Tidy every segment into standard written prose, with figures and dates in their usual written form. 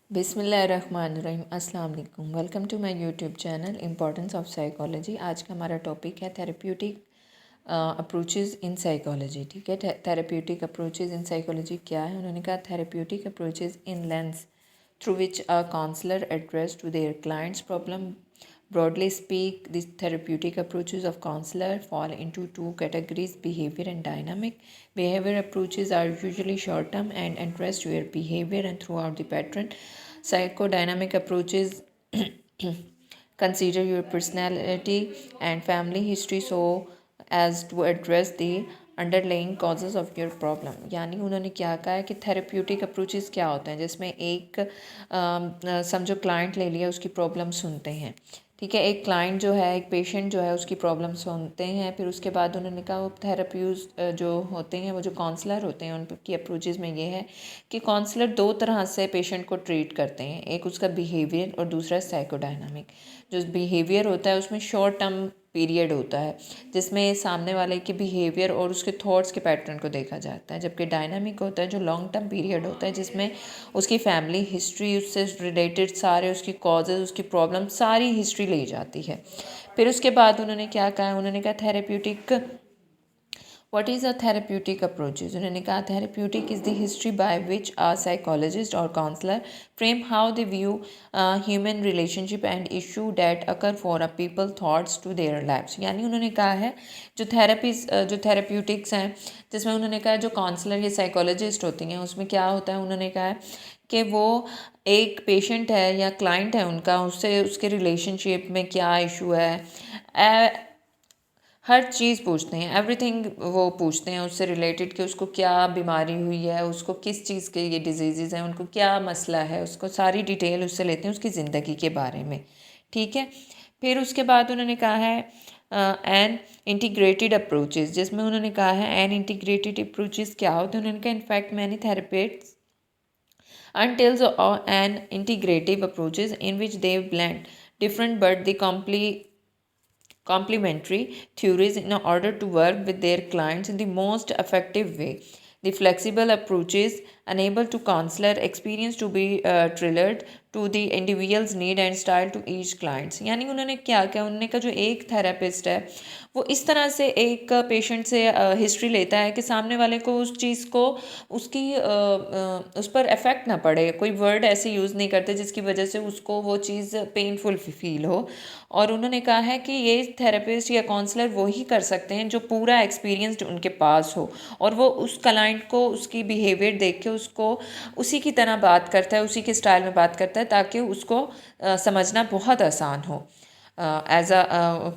बिस्मिल्लाहिर्रहमानिर्रहीम अस्सलाम वालेकुम। Welcome to my YouTube channel importance of psychology. आज का हमारा टॉपिक है थेरेप्यूटिक अप्रोचेज़ इन साइकोलॉजी। ठीक है, थेरेप्यूटिक अप्रोचेज़ इन साइकोलॉजी क्या है? उन्होंने कहा therapeutic approaches in lens through which a counselor address to their client's problem. Broadly speak, these therapeutic approaches of counselor fall into two categories: behavior and dynamic. Behavior approaches are usually short-term and address your behavior and throughout the pattern. Psychodynamic approaches consider your personality and family history so as to address the underlying causes of your problem. यानी उन्होंने क्या कहा है कि therapeutic approaches क्या होते हैं, जिसमें एक समझो क्लाइंट ले लिया, उसकी प्रॉब्लम सुनते हैं। ठीक है, एक क्लाइंट जो है, एक पेशेंट जो है, उसकी प्रॉब्लम सुनते हैं। फिर उसके बाद उन्होंने कहा वो थेरेप्यूज जो होते हैं, वो जो काउंसलर होते हैं, उनकी अप्रोचेज़ में ये है कि काउंसलर दो तरह से पेशेंट को ट्रीट करते हैं। एक उसका बिहेवियर और दूसरा साइकोडायनामिक। जो बिहेवियर होता है उसमें शॉर्ट टर्म पीरियड होता है, जिसमें सामने वाले के बिहेवियर और उसके थॉट्स के पैटर्न को देखा जाता है। जबकि डायनामिक होता है जो लॉन्ग टर्म पीरियड होता है, जिसमें उसकी फैमिली हिस्ट्री, उससे रिलेटेड सारे उसकी कॉजेज़, उसकी प्रॉब्लम, सारी हिस्ट्री ली जाती है। फिर उसके बाद उन्होंने क्या कहा? उन्होंने कहा therapeutic What is a therapeutic approaches? उन्होंने कहा therapeutic is the history by which a psychologist or counselor frame how they view human relationship and issue that occur for a people thoughts to their lives। यानी उन्होंने कहा है जो therapeutics हैं, जिसमें उन्होंने कहा जो काउंसलर या साइकोलॉजिस्ट होती हैं, उसमें क्या होता है? उन्होंने कहा है कि वो एक पेशेंट है या क्लाइंट है उनका, उससे उसके रिलेशनशिप में क्या इशू है, हर चीज़ पूछते हैं, एवरीथिंग वो पूछते हैं उससे रिलेटेड कि उसको क्या बीमारी हुई है, उसको किस चीज़ के ये डिजीज़ हैं, उनको क्या मसला है, उसको सारी डिटेल उससे लेते हैं उसकी ज़िंदगी के बारे में। ठीक है, फिर उसके बाद उन्होंने कहा है एन इंटीग्रेटेड अप्रोचेज़, जिसमें उन्होंने कहा है एन इंटीग्रेटेड अप्रोचेज़ क्या होते हैं? उन्होंने कहा in fact many therapists until an integrative approaches in which they blend different but the complementary theories in order to work with their clients in the most effective way. The flexible approaches enable to counselor experience to be tailored to the individual's need and style to each clients। यानी उन्होंने क्या किया? उन्होंने कहा जो एक therapist है वो इस तरह से एक पेशेंट से हिस्ट्री लेता है कि सामने वाले को उस चीज़ को उसकी उस पर इफ़ेक्ट ना पड़े। कोई वर्ड ऐसे यूज़ नहीं करते जिसकी वजह से उसको वो चीज़ पेनफुल फील हो। और उन्होंने कहा है कि ये थेरेपिस्ट या काउंसलर वो ही कर सकते हैं जो पूरा एक्सपीरियंस्ड उनके पास हो और वो उस क्लाइंट को उसकी बिहेवियर देख के उसको उसी की तरह बात करता है, उसी के स्टाइल में बात करता है, ताकि उसको समझना बहुत आसान हो एज अ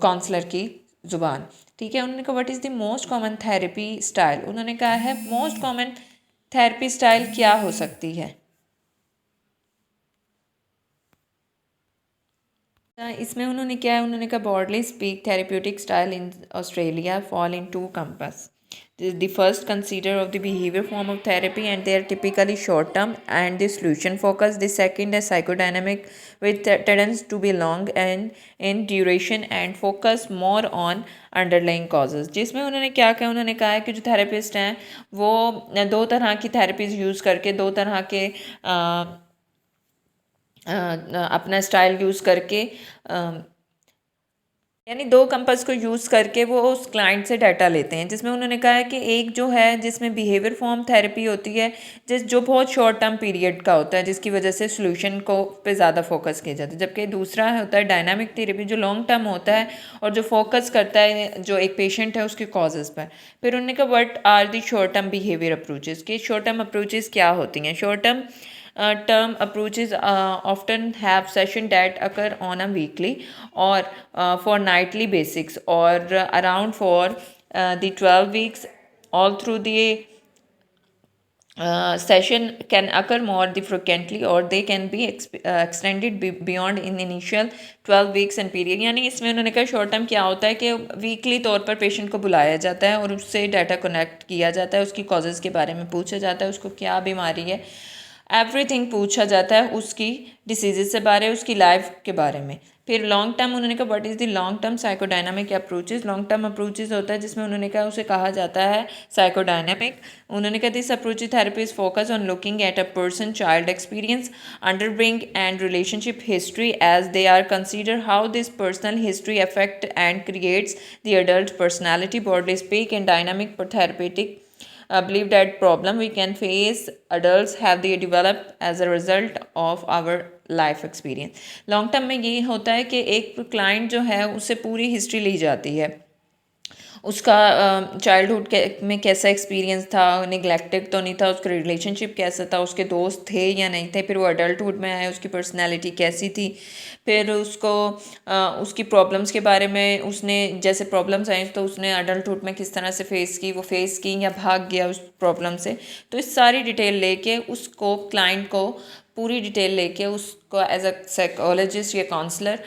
काउंसलर की ज़ुबान। ठीक है, उन्होंने कहा what is the most common therapy style. उन्होंने कहा है मोस्ट कॉमन थेरेपी स्टाइल क्या हो सकती है? इसमें उन्होंने क्या है? उन्होंने कहा broadly speak therapeutic style in Australia fall in two camps. The first consider of the behavior form of therapy and they are typically short term and the solution focused. The second is psychodynamic which tends to be long and in duration and focus more on underlying causes। जिसमें उन्होंने क्या कहा? उन्होंने कहा है कि जो therapist हैं वो दो तरह की थेरेपीज यूज़ करके, दो तरह के अपना स्टाइल यूज़ करके यानी दो कंपास को यूज़ करके वो उस क्लाइंट से डाटा लेते हैं। जिसमें उन्होंने कहा है कि एक जो है जिसमें बिहेवियर फॉर्म थेरेपी होती है, जो बहुत शॉर्ट टर्म पीरियड का होता है, जिसकी वजह से सॉल्यूशन को पे ज़्यादा फोकस किया जाता है। जबकि दूसरा होता है डायनामिक थेरेपी जो लॉन्ग टर्म होता है और जो फोकस करता है जो एक पेशेंट है उसके कॉजेज़ पर। फिर उन्होंने कहा what are the short term behaviour approaches, कि शॉर्ट टर्म अप्रोचेज़ क्या होती हैं? Short term approaches often have sessions that occur on a weekly or for nightly basis or around for the 12 weeks all through the session can occur more the frequently or they can be extended beyond in initial 12 weeks and period। यानी इसमें उन्होंने कहा short term क्या होता है कि weekly तौर पर पेशेंट को बुलाया जाता है और उससे डाटा कनेक्ट किया जाता है, उसकी कॉजेज़ के बारे में पूछा जाता है, उसको क्या बीमारी है, एवरीथिंग पूछा जाता है, उसकी डिसीज़ से बारे, उसकी लाइफ के बारे में। फिर लॉन्ग टर्म उन्होंने कहा what is the long term psychodynamic approaches. Long term approaches होता है जिसमें उन्होंने कहा उसे कहा जाता है साइकोडायनामिक। उन्होंने कहा this approach therapy is focus on looking at a person child experience underbring and relationship history as they are consider how this personal history affect and creates the adult personality. Broadly speak in dynamic therapeutic believe that problem we can face adults have they developed as a result of our life experience. Long term में ये होता है कि एक client जो है उससे पूरी हिस्ट्री ली जाती है, उसका चाइल्डहुड में कैसा एक्सपीरियंस था, निगलेक्टेड तो नहीं था, उसका रिलेशनशिप कैसा था, उसके दोस्त थे या नहीं थे, फिर वो अडल्टहुड में आया उसकी पर्सनैलिटी कैसी थी, फिर उसको उसकी प्रॉब्लम्स के बारे में उसने जैसे प्रॉब्लम्स आई तो उसने अडल्टहुड में किस तरह से फेस की, वो फेस की या भाग गया उस प्रॉब्लम से। तो इस सारी डिटेल लेके उसको क्लाइंट को पूरी डिटेल लेके उसको एज अ साइकोलॉजिस्ट या काउंसलर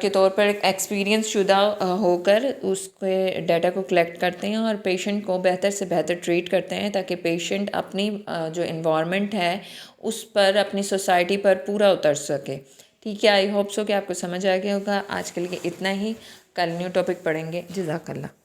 के तौर पर एक्सपीरियंस शुदा होकर उसके डाटा को कलेक्ट करते हैं और पेशेंट को बेहतर से बेहतर ट्रीट करते हैं ताकि पेशेंट अपनी जो इन्वायरमेंट है उस पर, अपनी सोसाइटी पर पूरा उतर सके। ठीक है, आई होप सो कि आपको समझ आ गया होगा। आज के लिए इतना ही, कल न्यू टॉपिक पढ़ेंगे। जज़ाकल्लाह।